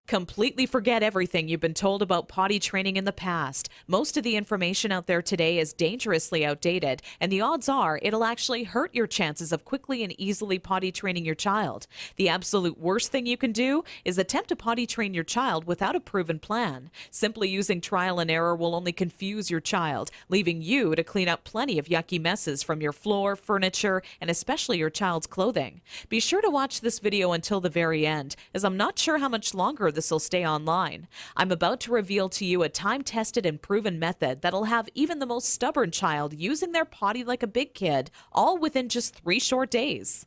Completely forget everything you've been told about potty training in the past. Most of the information out there today is dangerously outdated, and the odds are it'll actually hurt your chances of quickly and easily potty training your child. The absolute worst thing you can do is attempt to potty train your child without a proven plan. Simply using trial and error will only confuse your child, leaving you to clean up plenty of yucky messes from your floor, furniture, and especially your child's clothing. Be sure to watch this video until the very end, as I'm not sure how much longer this will stay online. I'm about to reveal to you a time-tested and proven method that'll have even the most stubborn child using their potty like a big kid, all within just 3 short days.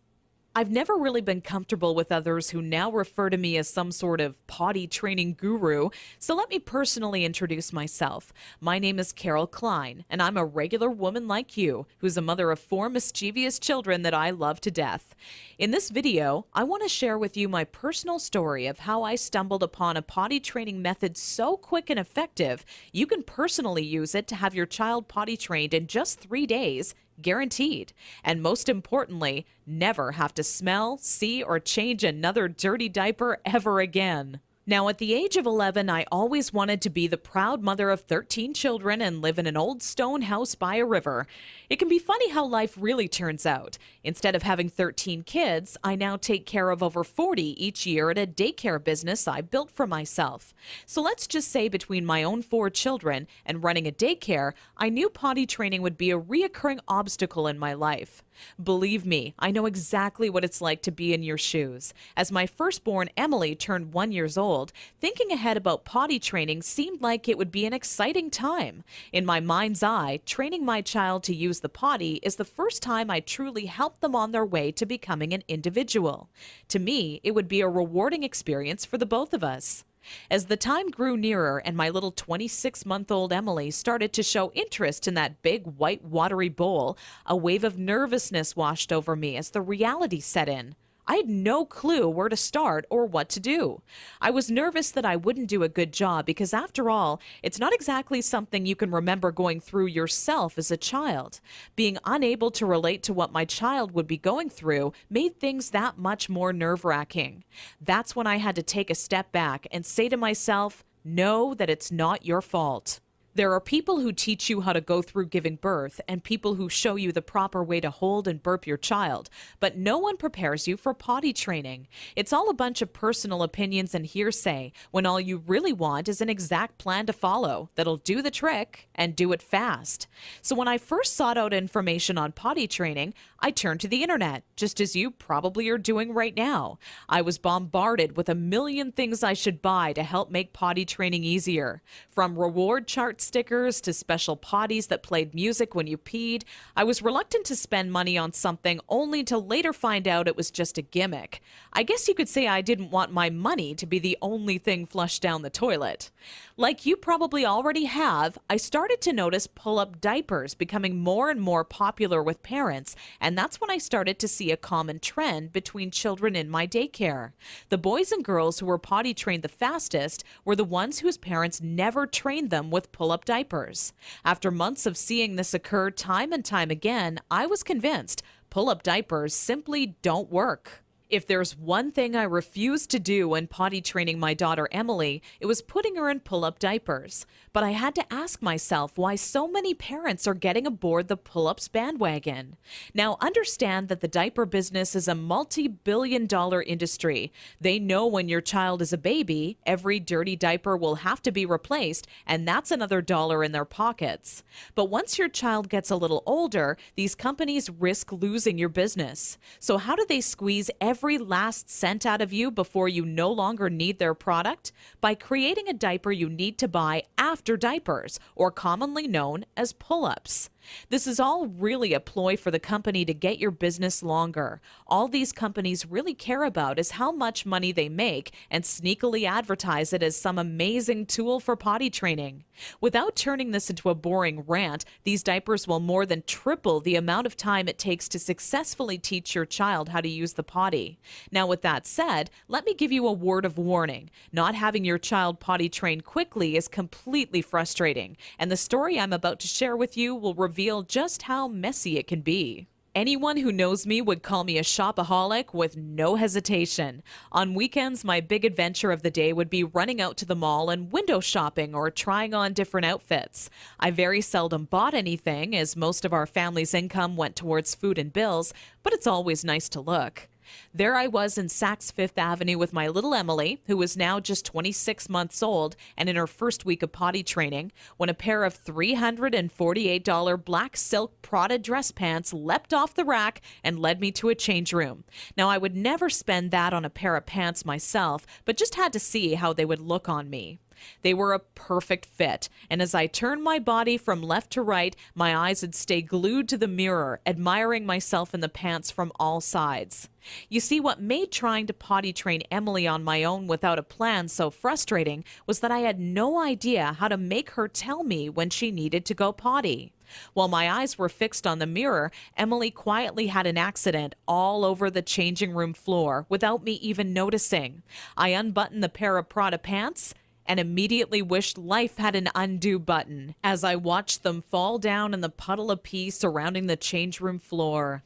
I've never really been comfortable with others who now refer to me as some sort of potty training guru, so let me personally introduce myself. My name is Cline, and I'm a regular woman like you, who's a mother of 4 mischievous children that I love to death. In this video, I want to share with you my personal story of how I stumbled upon a potty training method so quick and effective, you can personally use it to have your child potty trained in just 3 days, guaranteed. And most importantly, never have to smell, see, or change another dirty diaper ever again. Now, at the age of 11, I always wanted to be the proud mother of 13 children and live in an old stone house by a river. It can be funny how life really turns out. Instead of having 13 kids, I now take care of over 40 each year at a daycare business I built for myself. So let's just say between my own 4 children and running a daycare, I knew potty training would be a reoccurring obstacle in my life. Believe me, I know exactly what it's like to be in your shoes. As my firstborn Emily turned 1 year old, thinking ahead about potty training seemed like it would be an exciting time. In my mind's eye, training my child to use the potty is the first time I truly helped them on their way to becoming an individual. To me, it would be a rewarding experience for the both of us. As the time grew nearer and my little 26-month-old Emily started to show interest in that big white watery bowl, a wave of nervousness washed over me as the reality set in. I had no clue where to start or what to do. I was nervous that I wouldn't do a good job because, after all, it's not exactly something you can remember going through yourself as a child. Being unable to relate to what my child would be going through made things that much more nerve-wracking. That's when I had to take a step back and say to myself, know that it's not your fault. There are people who teach you how to go through giving birth and people who show you the proper way to hold and burp your child, but no one prepares you for potty training. It's all a bunch of personal opinions and hearsay when all you really want is an exact plan to follow that'll do the trick and do it fast. So when I first sought out information on potty training, I turned to the internet, just as you probably are doing right now. I was bombarded with a million things I should buy to help make potty training easier. From reward chart stickers to special potties that played music when you peed, I was reluctant to spend money on something only to later find out it was just a gimmick. I guess you could say I didn't want my money to be the only thing flushed down the toilet. Like you probably already have, I started to notice pull-up diapers becoming more and more popular with parents, and that's when I started to see a common trend between children in my daycare. The boys and girls who were potty trained the fastest were the ones whose parents never trained them with pull-up diapers. After months of seeing this occur time and time again, I was convinced pull-up diapers simply don't work. If there's one thing I refused to do when potty training my daughter Emily, it was putting her in pull-up diapers. But I had to ask myself why so many parents are getting aboard the pull-ups bandwagon. Now, understand that the diaper business is a multi-billion-dollar industry. They know when your child is a baby, every dirty diaper will have to be replaced, and that's another dollar in their pockets. But once your child gets a little older, these companies risk losing your business. So how do they squeeze every last cent out of you before you no longer need their product? By creating a diaper you need to buy after diapers, or commonly known as pull-ups. This is all really a ploy for the company to get your business longer. All these companies really care about is how much money they make and sneakily advertise it as some amazing tool for potty training. Without turning this into a boring rant, these diapers will more than triple the amount of time it takes to successfully teach your child how to use the potty. Now, with that said, let me give you a word of warning. Not having your child potty trained quickly is completely frustrating, and the story I'm about to share with you will reveal just how messy it can be. Anyone who knows me would call me a shopaholic with no hesitation. On weekends, my big adventure of the day would be running out to the mall and window shopping or trying on different outfits. I very seldom bought anything, as most of our family's income went towards food and bills, but it's always nice to look. There I was in Saks Fifth Avenue with my little Emily, who was now just 26 months old and in her first week of potty training, when a pair of $348 black silk Prada dress pants leapt off the rack and led me to a change room. Now, I would never spend that on a pair of pants myself, but just had to see how they would look on me. They were a perfect fit, and as I turned my body from left to right, my eyes would stay glued to the mirror, admiring myself in the pants from all sides. You see, what made trying to potty train Emily on my own without a plan so frustrating was that I had no idea how to make her tell me when she needed to go potty. While my eyes were fixed on the mirror, Emily quietly had an accident all over the changing room floor without me even noticing. I unbuttoned the pair of Prada pants and immediately wished life had an undo button as I watched them fall down in the puddle of pee surrounding the change room floor.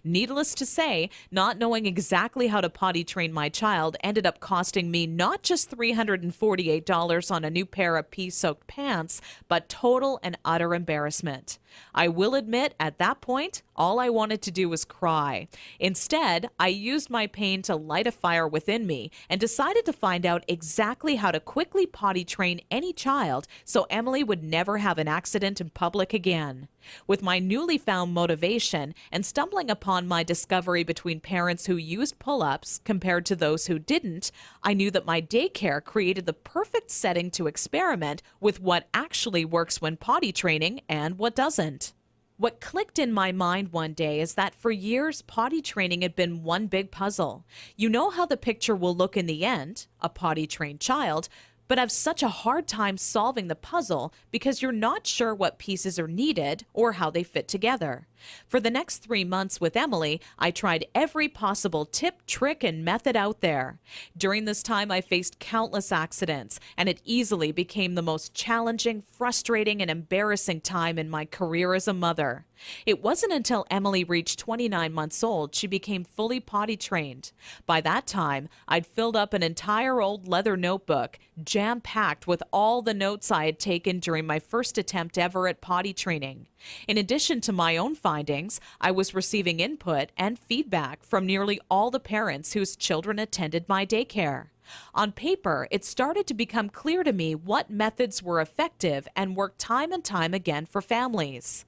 Needless to say, not knowing exactly how to potty train my child ended up costing me not just $348 on a new pair of pee-soaked pants, but total and utter embarrassment. I will admit, at that point, all I wanted to do was cry. Instead, I used my pain to light a fire within me and decided to find out exactly how to quickly potty train any child so Emily would never have an accident in public again. With my newly found motivation and stumbling upon my discovery between parents who used pull-ups compared to those who didn't, I knew that my daycare created the perfect setting to experiment with what actually works when potty training and what doesn't. What clicked in my mind one day is that for years, potty training had been one big puzzle. You know how the picture will look in the end, a potty trained child, but have such a hard time solving the puzzle because you're not sure what pieces are needed or how they fit together. For the next 3 months with Emily, I tried every possible tip, trick, and method out there. During this time, I faced countless accidents, and it easily became the most challenging, frustrating, and embarrassing time in my career as a mother. It wasn't until Emily reached 29 months old she became fully potty trained. By that time, I'd filled up an entire old leather notebook, jam-packed with all the notes I had taken during my first attempt ever at potty training. In addition to my own findings, I was receiving input and feedback from nearly all the parents whose children attended my daycare. On paper, it started to become clear to me what methods were effective and worked time and time again for families.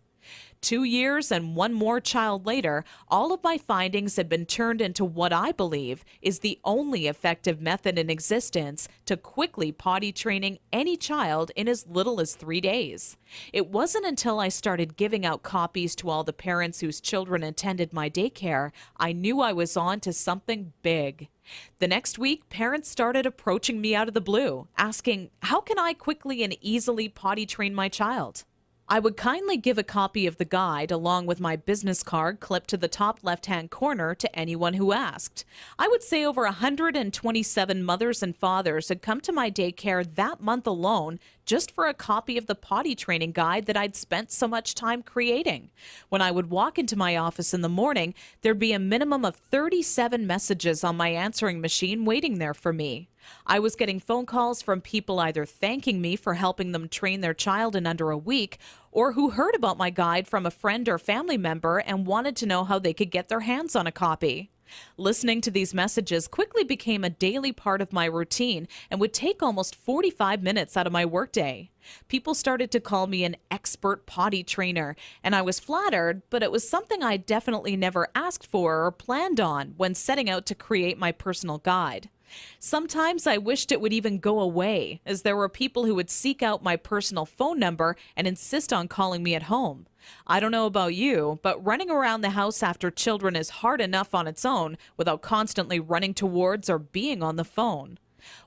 2 years and one more child later, all of my findings had been turned into what I believe is the only effective method in existence to quickly potty training any child in as little as 3 days. It wasn't until I started giving out copies to all the parents whose children attended my daycare I knew I was on to something big. The next week, parents started approaching me out of the blue, asking, how can I quickly and easily potty train my child? I would kindly give a copy of the guide along with my business card clipped to the top left-hand corner to anyone who asked. I would say over 127 mothers and fathers had come to my daycare that month alone just for a copy of the potty training guide that I'd spent so much time creating. When I would walk into my office in the morning, there'd be a minimum of 37 messages on my answering machine waiting there for me. I was getting phone calls from people either thanking me for helping them train their child in under a week or who heard about my guide from a friend or family member and wanted to know how they could get their hands on a copy. Listening to these messages quickly became a daily part of my routine and would take almost 45 minutes out of my workday. People started to call me an expert potty trainer, and I was flattered, but it was something I definitely never asked for or planned on when setting out to create my personal guide. Sometimes I wished it would even go away, as there were people who would seek out my personal phone number and insist on calling me at home. I don't know about you, but running around the house after children is hard enough on its own without constantly running towards or being on the phone.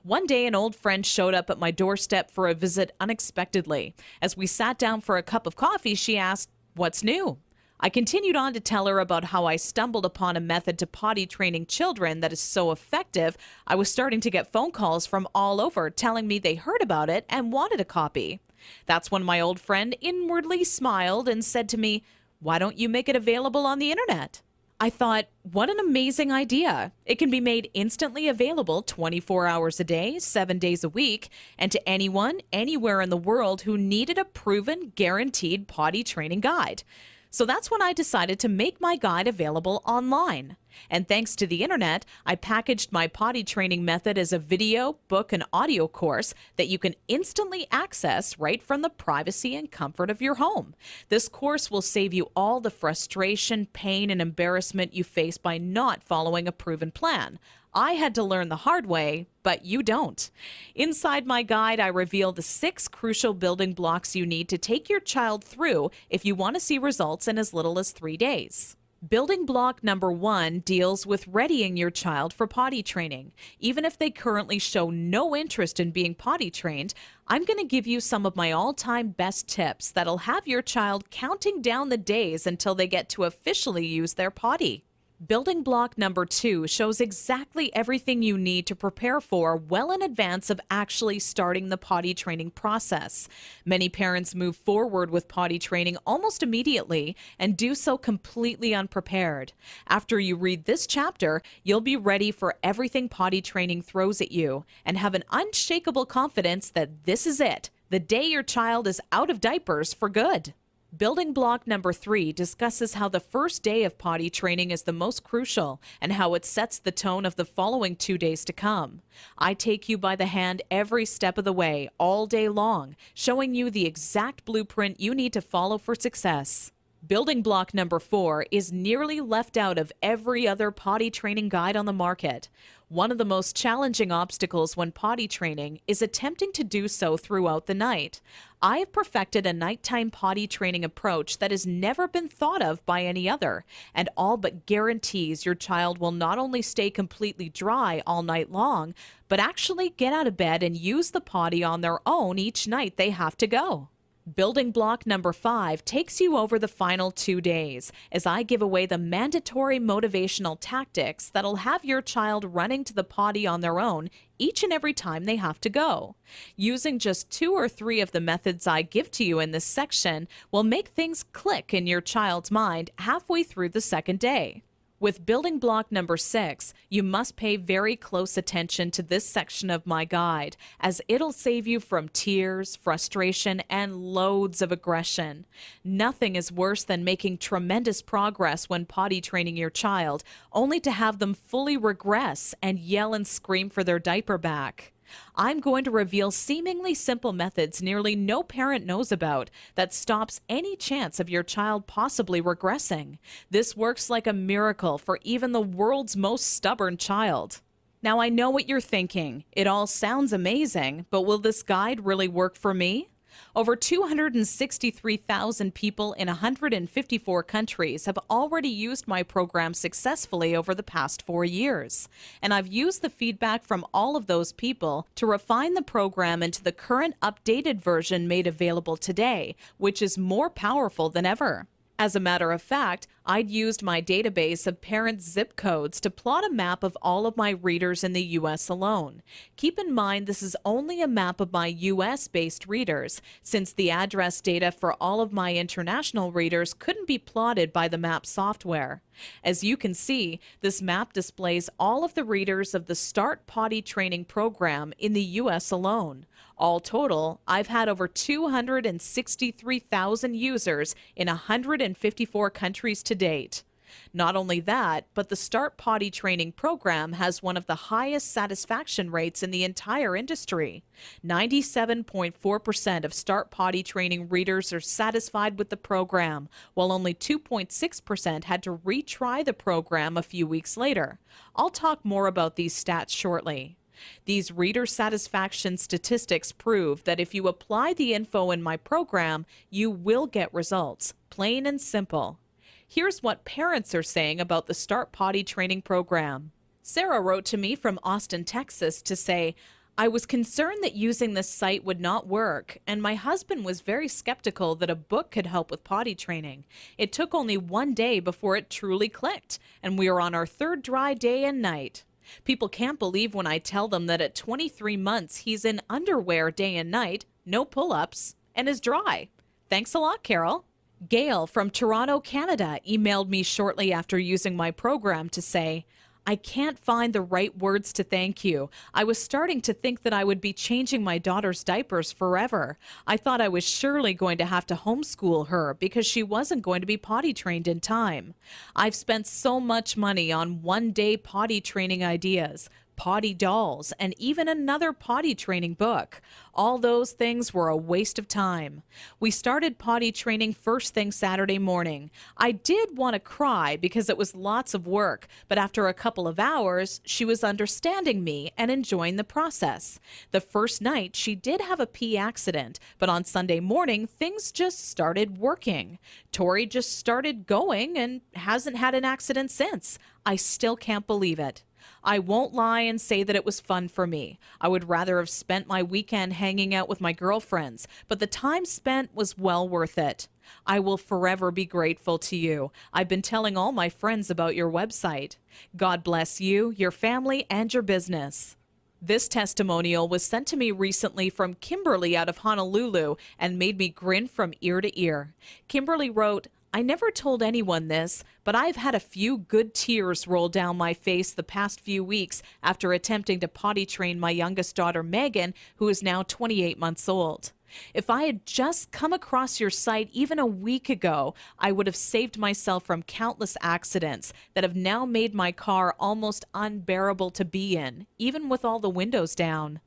One day, an old friend showed up at my doorstep for a visit unexpectedly. As we sat down for a cup of coffee, she asked, "What's new?" I continued on to tell her about how I stumbled upon a method to potty training children that is so effective, I was starting to get phone calls from all over telling me they heard about it and wanted a copy. That's when my old friend inwardly smiled and said to me, Why don't you make it available on the internet? I thought, what an amazing idea. It can be made instantly available 24 hours a day, 7 days a week, and to anyone, anywhere in the world who needed a proven, guaranteed potty training guide. So that's when I decided to make my guide available online. And thanks to the internet, I packaged my potty training method as a video, book, and audio course that you can instantly access right from the privacy and comfort of your home. This course will save you all the frustration, pain, and embarrassment you face by not following a proven plan. I had to learn the hard way, but you don't. Inside my guide, I reveal the 6 crucial building blocks you need to take your child through if you want to see results in as little as 3 days. Building block number 1 deals with readying your child for potty training. Even if they currently show no interest in being potty trained, I'm going to give you some of my all-time best tips that'll have your child counting down the days until they get to officially use their potty. Building block number 2 shows exactly everything you need to prepare for well in advance of actually starting the potty training process. Many parents move forward with potty training almost immediately and do so completely unprepared. After you read this chapter, you'll be ready for everything potty training throws at you and have an unshakable confidence that this is it, the day your child is out of diapers for good. Building block number 3 discusses how the first day of potty training is the most crucial and how it sets the tone of the following 2 days to come. I take you by the hand every step of the way, all day long, showing you the exact blueprint you need to follow for success. Building block number 4 is nearly left out of every other potty training guide on the market. One of the most challenging obstacles when potty training is attempting to do so throughout the night. I have perfected a nighttime potty training approach that has never been thought of by any other, and all but guarantees your child will not only stay completely dry all night long, but actually get out of bed and use the potty on their own each night they have to go. Building block number 5 takes you over the final 2 days as I give away the mandatory motivational tactics that'll have your child running to the potty on their own each and every time they have to go. Using just 2 or 3 of the methods I give to you in this section will make things click in your child's mind halfway through the second day. With building block number 6, you must pay very close attention to this section of my guide, as it'll save you from tears, frustration, and loads of aggression. Nothing is worse than making tremendous progress when potty training your child, only to have them fully regress and yell and scream for their diaper back. I'm going to reveal seemingly simple methods nearly no parent knows about that stops any chance of your child possibly regressing. This works like a miracle for even the world's most stubborn child. Now, I know what you're thinking. It all sounds amazing, but will this guide really work for me? Over 263,000 people in 154 countries have already used my program successfully over the past 4 years. And I've used the feedback from all of those people to refine the program into the current updated version made available today, which is more powerful than ever. As a matter of fact, I'd used my database of parents' zip codes to plot a map of all of my readers in the U.S. alone. Keep in mind this is only a map of my U.S.-based readers, since the address data for all of my international readers couldn't be plotted by the map software. As you can see, this map displays all of the readers of the Start Potty Training program in the U.S. alone. All total, I've had over 263,000 users in 154 countries to date. Not only that, but the Start Potty Training program has one of the highest satisfaction rates in the entire industry. 97.4% of Start Potty Training readers are satisfied with the program, while only 2.6% had to retry the program a few weeks later. I'll talk more about these stats shortly. These reader satisfaction statistics prove that if you apply the info in my program, you will get results, plain and simple. Here's what parents are saying about the Start Potty Training program. Sarah wrote to me from Austin, Texas to say, I was concerned that using this site would not work, and my husband was very skeptical that a book could help with potty training. It took only 1 day before it truly clicked, and we are on our 3rd dry day and night. People can't believe when I tell them that at 23 months he's in underwear day and night, no pull-ups, and is dry. Thanks a lot, Carol. Gail from Toronto, Canada, emailed me shortly after using my program to say, I can't find the right words to thank you. I was starting to think that I would be changing my daughter's diapers forever. I thought I was surely going to have to homeschool her because she wasn't going to be potty trained in time. I've spent so much money on one-day potty training ideas, potty dolls, and even another potty training book. All those things were a waste of time. We started potty training first thing Saturday morning. I did want to cry because it was lots of work, but after a couple of hours, she was understanding me and enjoying the process. The first night, she did have a pee accident, but on Sunday morning, things just started working. Tori just started going and hasn't had an accident since. I still can't believe it. I won't lie and say that it was fun for me. I would rather have spent my weekend hanging out with my girlfriends, but the time spent was well worth it. I will forever be grateful to you. I've been telling all my friends about your website. God bless you, your family, and your business. This testimonial was sent to me recently from Kimberly out of Honolulu and made me grin from ear to ear. Kimberly wrote, I never told anyone this, but I've had a few good tears roll down my face the past few weeks after attempting to potty train my youngest daughter, Megan, who is now 28 months old. If I had just come across your site even a week ago, I would have saved myself from countless accidents that have now made my car almost unbearable to be in, even with all the windows down.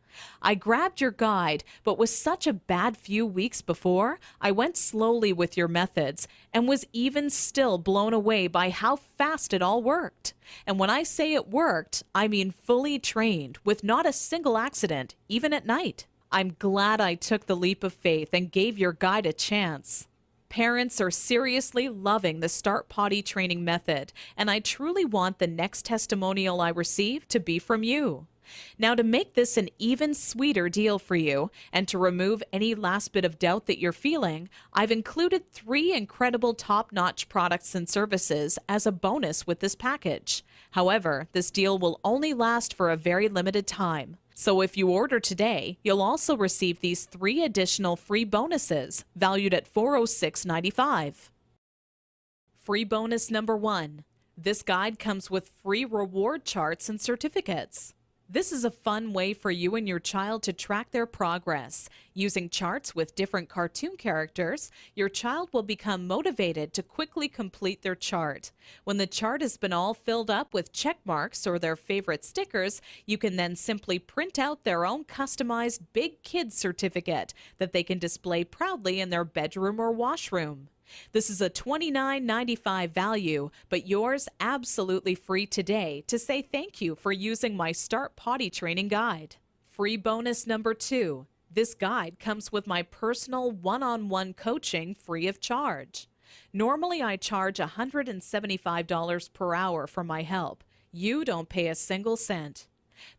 I grabbed your guide, but with such a bad few weeks before, I went slowly with your methods and was even still blown away by how fast it all worked. And when I say it worked, I mean fully trained, with not a single accident, even at night. I'm glad I took the leap of faith and gave your guide a chance. Parents are seriously loving the Start Potty Training method, and I truly want the next testimonial I receive to be from you. Now, to make this an even sweeter deal for you and to remove any last bit of doubt that you're feeling, I've included 3 incredible top-notch products and services as a bonus with this package. However, this deal will only last for a very limited time. So if you order today, you'll also receive these 3 additional free bonuses valued at $406.95. Free bonus number 1. This guide comes with free reward charts and certificates. This is a fun way for you and your child to track their progress. Using charts with different cartoon characters, your child will become motivated to quickly complete their chart. When the chart has been all filled up with check marks or their favorite stickers, you can then simply print out their own customized Big Kids certificate that they can display proudly in their bedroom or washroom. This is a $29.95 value, but yours absolutely free today to say thank you for using my Start Potty Training guide. Free bonus number 2. This guide comes with my personal one-on-one coaching free of charge. Normally, I charge $175 per hour for my help. You don't pay a single cent.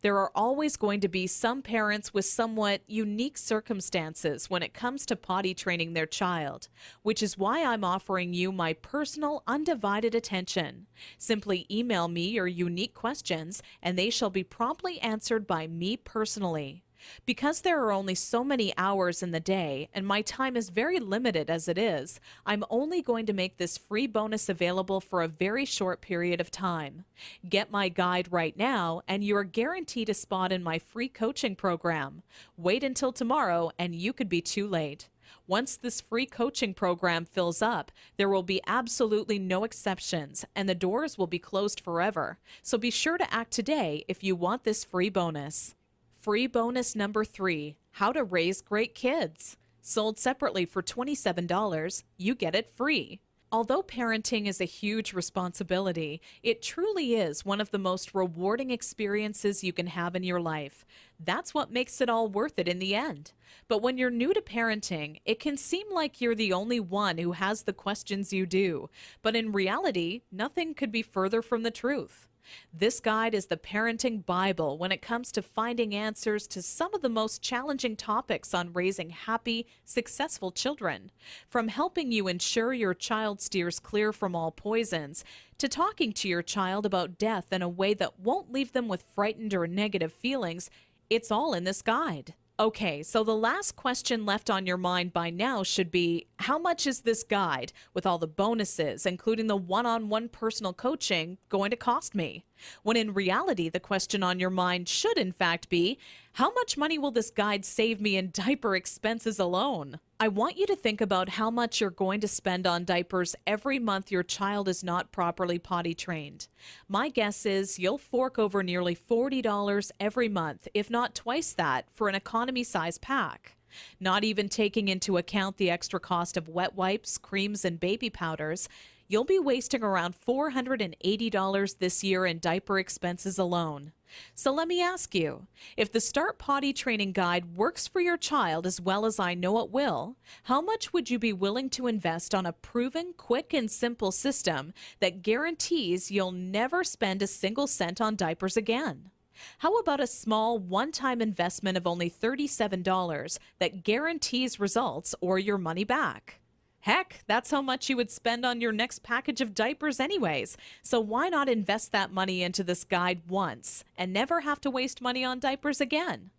There are always going to be some parents with somewhat unique circumstances when it comes to potty training their child, which is why I'm offering you my personal undivided attention. Simply email me your unique questions and they shall be promptly answered by me personally. Because there are only so many hours in the day and my time is very limited as it is, I'm only going to make this free bonus available for a very short period of time. Get my guide right now and you are guaranteed a spot in my free coaching program. Wait until tomorrow and you could be too late. Once this free coaching program fills up, there will be absolutely no exceptions and the doors will be closed forever. So be sure to act today if you want this free bonus. Free bonus number 3, How to Raise Great Kids. Sold separately for $27, you get it free. Although parenting is a huge responsibility, it truly is one of the most rewarding experiences you can have in your life. That's what makes it all worth it in the end. But when you're new to parenting, it can seem like you're the only one who has the questions you do. But in reality, nothing could be further from the truth. This guide is the parenting Bible when it comes to finding answers to some of the most challenging topics on raising happy, successful children. From helping you ensure your child steers clear from all poisons, to talking to your child about death in a way that won't leave them with frightened or negative feelings, it's all in this guide. Okay, so the last question left on your mind by now should be, how much is this guide, with all the bonuses, including the one-on-one personal coaching, going to cost me? When in reality, the question on your mind should in fact be, how much money will this guide save me in diaper expenses alone? I want you to think about how much you're going to spend on diapers every month your child is not properly potty trained. My guess is you'll fork over nearly $40 every month, if not twice that, for an economy size pack. Not even taking into account the extra cost of wet wipes, creams, and baby powders, you'll be wasting around $480 this year in diaper expenses alone. So let me ask you, if the Start Potty Training Guide works for your child as well as I know it will, how much would you be willing to invest on a proven, quick, and simple system that guarantees you'll never spend a single cent on diapers again? How about a small one-time investment of only $37 that guarantees results or your money back? Heck, that's how much you would spend on your next package of diapers anyways. So why not invest that money into this guide once and never have to waste money on diapers again?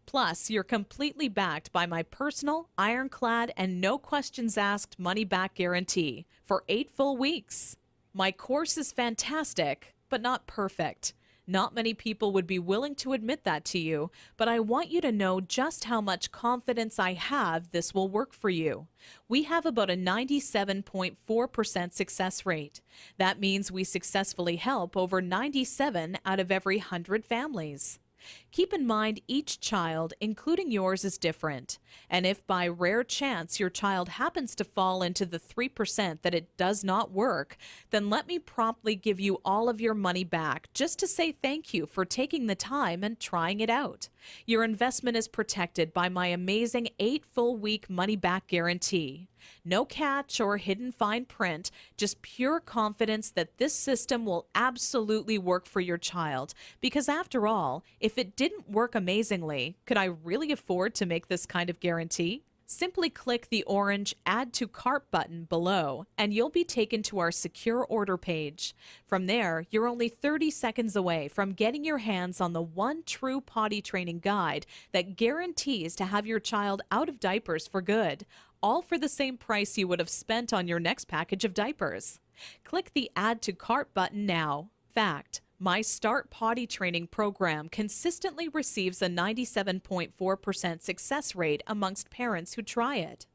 Plus, you're completely backed by my personal, ironclad, and no questions asked money-back guarantee for 8 full weeks. My course is fantastic, but not perfect. Not many people would be willing to admit that to you, but I want you to know just how much confidence I have this will work for you. We have about a 97.4% success rate. That means we successfully help over 97 out of every 100 families. Keep in mind each child, including yours, is different. And if by rare chance your child happens to fall into the 3% that it does not work, then let me promptly give you all of your money back just to say thank you for taking the time and trying it out. Your investment is protected by my amazing 8 full week money back guarantee. No catch or hidden fine print, just pure confidence that this system will absolutely work for your child. Because after all, if it didn't work amazingly, could I really afford to make this kind of guarantee? Simply click the orange Add to Cart button below, and you'll be taken to our secure order page. From there, you're only 30 seconds away from getting your hands on the one true potty training guide that guarantees to have your child out of diapers for good, all for the same price you would have spent on your next package of diapers. Click the Add to Cart button now. Fact: my Start Potty Training program consistently receives a 97.4% success rate amongst parents who try it.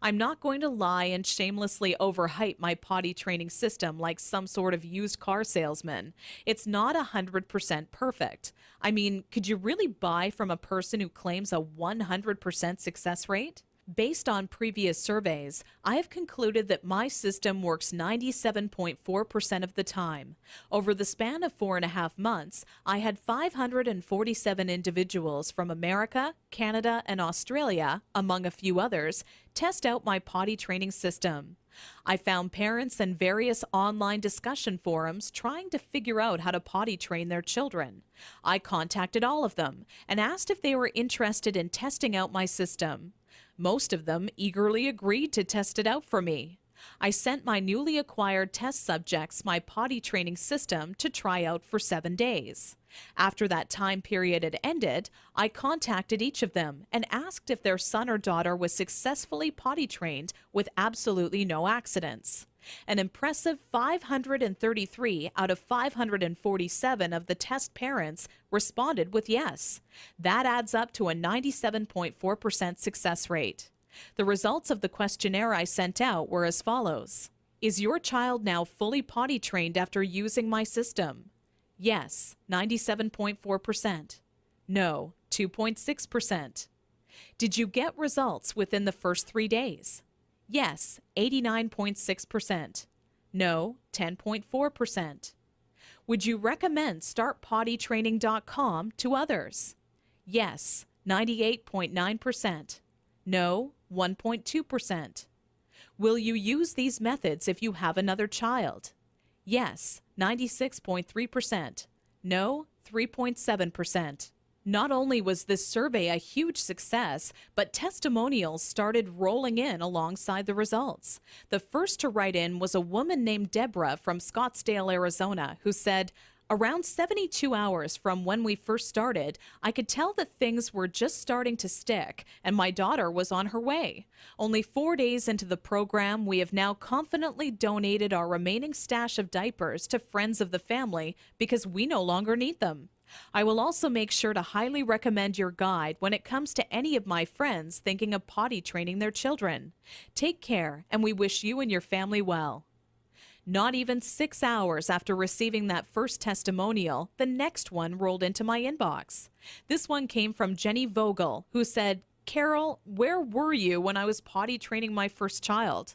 I'm not going to lie and shamelessly overhype my potty training system like some sort of used car salesman. It's not 100% perfect. I mean, could you really buy from a person who claims a 100% success rate? Based on previous surveys, I have concluded that my system works 97.4% of the time. Over the span of 4.5 months, I had 547 individuals from America, Canada, and Australia, among a few others, test out my potty training system. I found parents in various online discussion forums trying to figure out how to potty train their children. I contacted all of them and asked if they were interested in testing out my system. Most of them eagerly agreed to test it out for me. I sent my newly acquired test subjects my potty training system to try out for 7 days. After that time period had ended, I contacted each of them and asked if their son or daughter was successfully potty trained with absolutely no accidents. An impressive 533 out of 547 of the test parents responded with yes. That adds up to a 97.4% success rate. The results of the questionnaire I sent out were as follows. Is your child now fully potty trained after using my system? Yes, 97.4%. No, 2.6%. Did you get results within the first 3 days? Yes, 89.6%. No, 10.4%. Would you recommend StartPottyTraining.com to others? Yes, 98.9%. No, 1.2%. Will you use these methods if you have another child? Yes, 96.3%. No, 3.7%. Not only was this survey a huge success, but testimonials started rolling in alongside the results. The first to write in was a woman named Deborah from Scottsdale, Arizona, who said, Around 72 hours from when we first started, I could tell that things were just starting to stick, and my daughter was on her way. Only 4 days into the program, we have now confidently donated our remaining stash of diapers to friends of the family because we no longer need them. I will also make sure to highly recommend your guide when it comes to any of my friends thinking of potty training their children. Take care, and we wish you and your family well. Not even 6 hours after receiving that first testimonial, the next one rolled into my inbox. This one came from Jenny Vogel, who said, "Carol, where were you when I was potty training my first child?"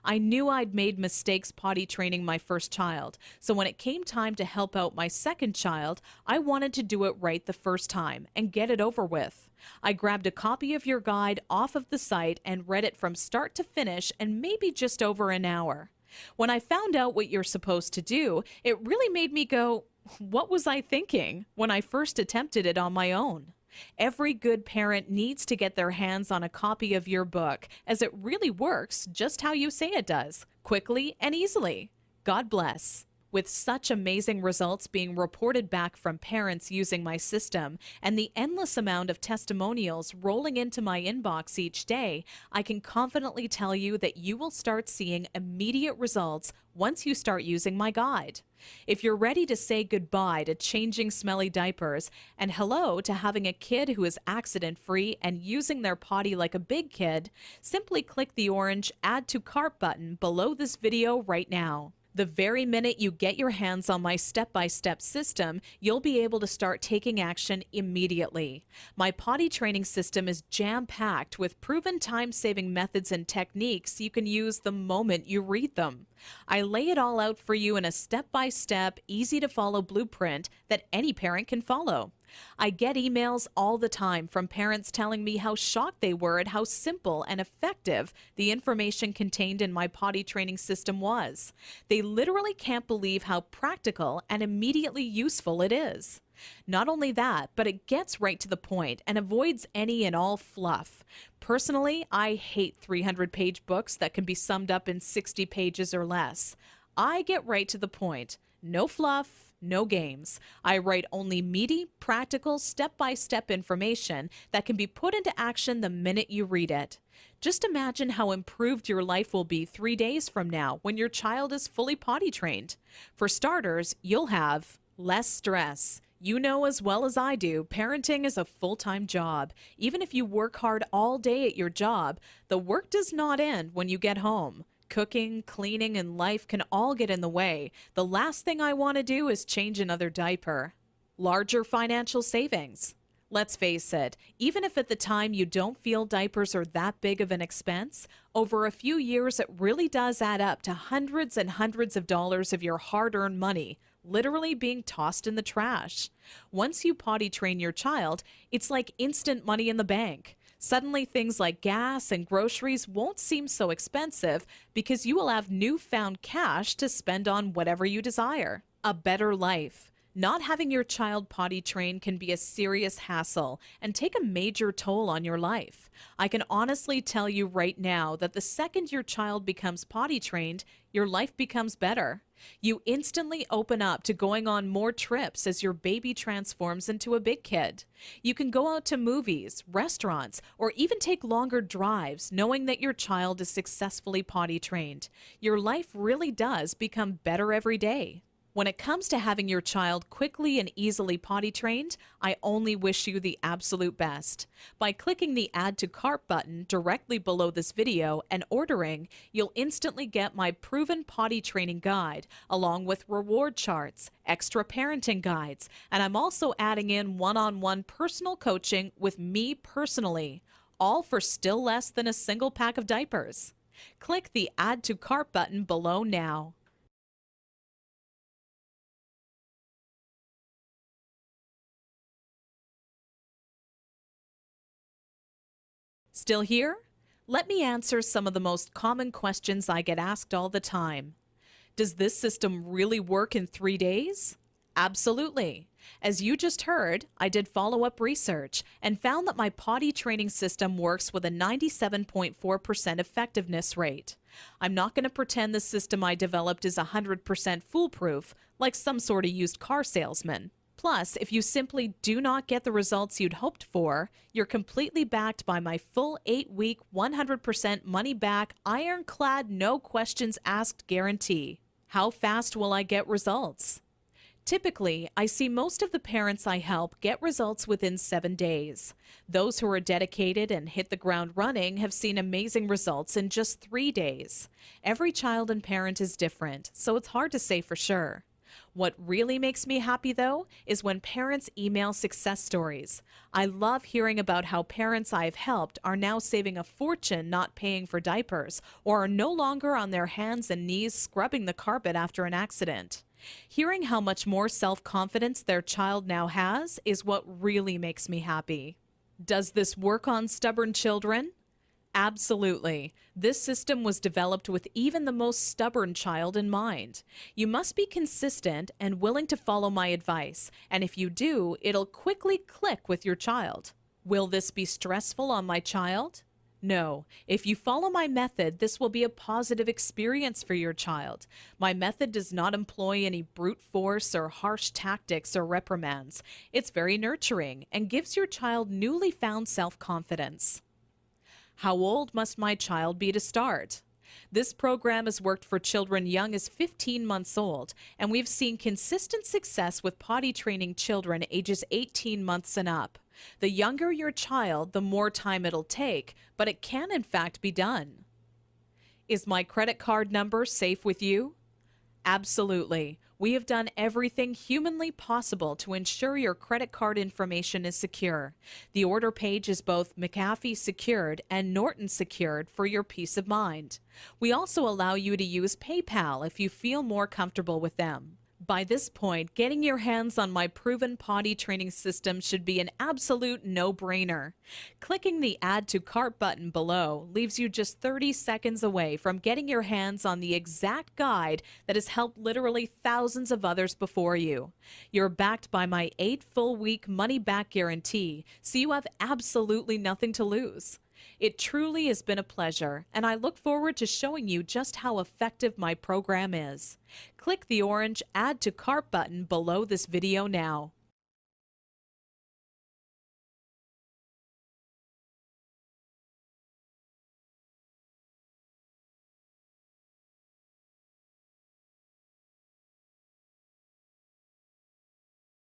I knew I'd made mistakes potty training my first child, so when it came time to help out my second child, I wanted to do it right the first time and get it over with. I grabbed a copy of your guide off of the site and read it from start to finish in maybe just over an hour. When I found out what you're supposed to do, it really made me go, what was I thinking when I first attempted it on my own? Every good parent needs to get their hands on a copy of your book, as it really works just how you say it does, quickly and easily. God bless. With such amazing results being reported back from parents using my system and the endless amount of testimonials rolling into my inbox each day, I can confidently tell you that you will start seeing immediate results once you start using my guide. If you're ready to say goodbye to changing smelly diapers and hello to having a kid who is accident-free and using their potty like a big kid, simply click the orange Add to Cart button below this video right now. The very minute you get your hands on my step-by-step system, you'll be able to start taking action immediately. My potty training system is jam-packed with proven time-saving methods and techniques you can use the moment you read them. I lay it all out for you in a step-by-step, easy-to-follow blueprint that any parent can follow. I get emails all the time from parents telling me how shocked they were at how simple and effective the information contained in my potty training system was. They literally can't believe how practical and immediately useful it is. Not only that, but it gets right to the point and avoids any and all fluff. Personally, I hate 300-page books that can be summed up in 60 pages or less. I get right to the point. No fluff, no games. I write only meaty, practical, step-by-step information that can be put into action the minute you read it. Just imagine how improved your life will be 3 days from now when your child is fully potty trained. For starters, you'll have less stress. You know as well as I do, parenting is a full-time job. Even if you work hard all day at your job, the work does not end when you get home. Cooking, cleaning, and life can all get in the way. The last thing I want to do is change another diaper. Larger financial savings. Let's face it, even if at the time you don't feel diapers are that big of an expense, over a few years it really does add up to hundreds and hundreds of dollars of your hard-earned money, literally being tossed in the trash. Once you potty train your child, it's like instant money in the bank. Suddenly things like gas and groceries won't seem so expensive because you will have newfound cash to spend on whatever you desire. A better life. Not having your child potty trained can be a serious hassle and take a major toll on your life. I can honestly tell you right now that the second your child becomes potty trained, your life becomes better. You instantly open up to going on more trips as your baby transforms into a big kid. You can go out to movies, restaurants, or even take longer drives knowing that your child is successfully potty trained. Your life really does become better every day. When it comes to having your child quickly and easily potty trained, I only wish you the absolute best. By clicking the Add to Cart button directly below this video and ordering, you'll instantly get my proven potty training guide, along with reward charts, extra parenting guides, and I'm also adding in one-on-one personal coaching with me personally, all for still less than a single pack of diapers. Click the Add to Cart button below now. Still here? Let me answer some of the most common questions I get asked all the time. Does this system really work in 3 days? Absolutely. As you just heard, I did follow-up research and found that my potty training system works with a 97.4% effectiveness rate. I'm not going to pretend the system I developed is 100% foolproof, like some sort of used car salesman. Plus, if you simply do not get the results you'd hoped for, you're completely backed by my full 8-week, 100% money-back, ironclad, no questions asked guarantee. How fast will I get results? Typically, I see most of the parents I help get results within 7 days. Those who are dedicated and hit the ground running have seen amazing results in just 3 days. Every child and parent is different, so it's hard to say for sure. What really makes me happy, though, is when parents email success stories. I love hearing about how parents I've helped are now saving a fortune not paying for diapers or are no longer on their hands and knees scrubbing the carpet after an accident. Hearing how much more self-confidence their child now has is what really makes me happy. Does this work on stubborn children? Absolutely. This system was developed with even the most stubborn child in mind. You must be consistent and willing to follow my advice, and if you do, it'll quickly click with your child. Will this be stressful on my child? No. If you follow my method, this will be a positive experience for your child. My method does not employ any brute force or harsh tactics or reprimands. It's very nurturing and gives your child newly found self-confidence. How old must my child be to start? This program has worked for children young as 15 months old, and we've seen consistent success with potty training children ages 18 months and up. The younger your child, the more time it'll take, but it can in fact be done. Is my credit card number safe with you? Absolutely. We have done everything humanly possible to ensure your credit card information is secure. The order page is both McAfee secured and Norton secured for your peace of mind. We also allow you to use PayPal if you feel more comfortable with them. By this point, getting your hands on my proven potty training system should be an absolute no-brainer. Clicking the Add to Cart button below leaves you just 30 seconds away from getting your hands on the exact guide that has helped literally thousands of others before you. You're backed by my 8 full-week money-back guarantee, so you have absolutely nothing to lose. It truly has been a pleasure, and I look forward to showing you just how effective my program is. Click the orange Add to Cart button below this video now.